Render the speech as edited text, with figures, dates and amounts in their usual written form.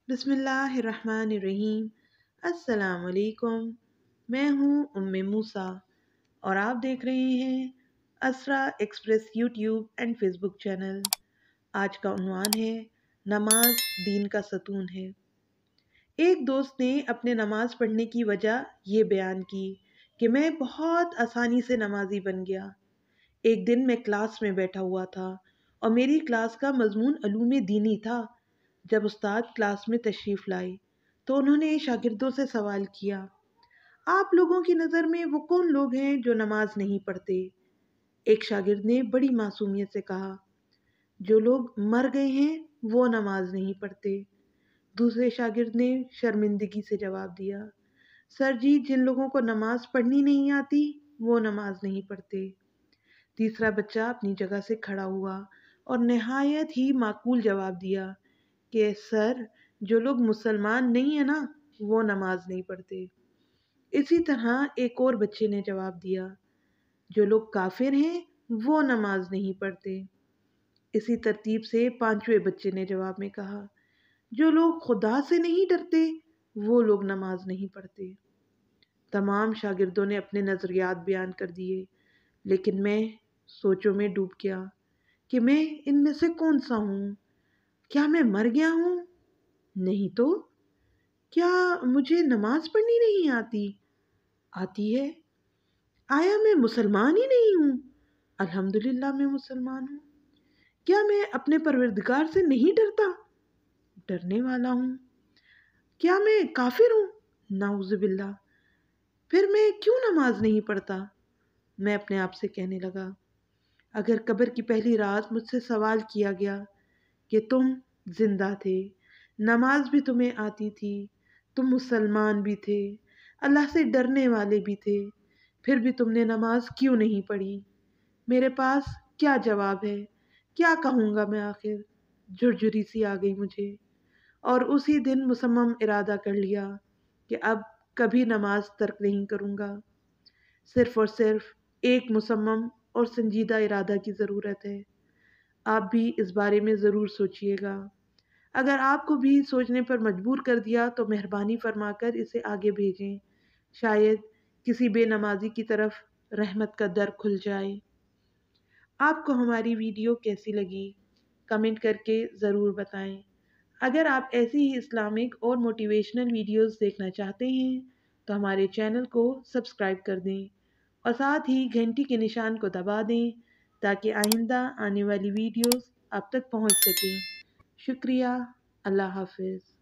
बिस्मिल्लाहिर्रहमानिर्रहीम। अस्सलाम वालेकुम। मैं हूँ उम्मे मूसा और आप देख रहे हैं Asra express YouTube and Facebook channel. आज का उन्वान है नमाज दीन का सतून है। एक दोस्त ने अपने नमाज पढ़ने की वजह ये बयान की कि मैं बहुत आसानी से नमाजी बन गया। एक दिन मैं क्लास में बैठा हुआ था और मेरी क्लास का मजमून अलूम दीनी था। जब उस्ताद क्लास में तशरीफ़ लाए तो उन्होंने शागिर्दों से सवाल किया, आप लोगों की नज़र में वो कौन लोग हैं जो नमाज नहीं पढ़ते? एक शागिर्द ने बड़ी मासूमियत से कहा, जो लोग मर गए हैं वो नमाज नहीं पढ़ते। दूसरे शागिर्द ने शर्मिंदगी से जवाब दिया, सर जी, जिन लोगों को नमाज पढ़नी नहीं आती वो नमाज नहीं पढ़ते। तीसरा बच्चा अपनी जगह से खड़ा हुआ और नहायत ही माकूल जवाब दिया कि सर, जो लोग मुसलमान नहीं है ना वो नमाज नहीं पढ़ते। इसी तरह एक और बच्चे ने जवाब दिया, जो लोग काफिर हैं वो नमाज नहीं पढ़ते। इसी तरतीब से पांचवें बच्चे ने जवाब में कहा, जो लोग खुदा से नहीं डरते वो लोग नमाज नहीं पढ़ते। तमाम शागिर्दों ने अपने नजरियात बयान कर दिए, लेकिन मैं सोचों में डूब गया कि मैं इनमें से कौन सा हूँ। क्या मैं मर गया हूँ? नहीं तो। क्या मुझे नमाज पढ़नी नहीं आती? आती है। आया मैं मुसलमान ही नहीं हूँ? अल्हम्दुलिल्लाह मैं मुसलमान हूँ। क्या मैं अपने परवरदिगार से नहीं डरता? डरने वाला हूँ। क्या मैं काफिर हूँ? नाउज़ुबिल्लाह। फिर मैं क्यों नमाज नहीं पढ़ता? मैं अपने आप से कहने लगा, अगर कब्र की पहली रात मुझसे सवाल किया गया कि तुम जिंदा थे, नमाज भी तुम्हें आती थी, तुम मुसलमान भी थे, अल्लाह से डरने वाले भी थे, फिर भी तुमने नमाज क्यों नहीं पढ़ी? मेरे पास क्या जवाब है? क्या कहूँगा मैं आखिर? झुरझुरी सी आ गई मुझे और उसी दिन मुसम्मम इरादा कर लिया कि अब कभी नमाज तर्क नहीं करूँगा। सिर्फ और सिर्फ एक मुसम्मम और संजीदा इरादा की ज़रूरत है। आप भी इस बारे में ज़रूर सोचिएगा। अगर आपको भी सोचने पर मजबूर कर दिया तो मेहरबानी फरमाकर इसे आगे भेजें। शायद किसी बेनमाजी की तरफ रहमत का दर खुल जाए। आपको हमारी वीडियो कैसी लगी? कमेंट करके ज़रूर बताएं। अगर आप ऐसी ही इस्लामिक और मोटिवेशनल वीडियोस देखना चाहते हैं तो हमारे चैनल को सब्सक्राइब कर दें और साथ ही घंटी के निशान को दबा दें ताकि आइंदा आने वाली वीडियोस आप तक पहुंच सकें। शुक्रिया। अल्लाह हाफिज़।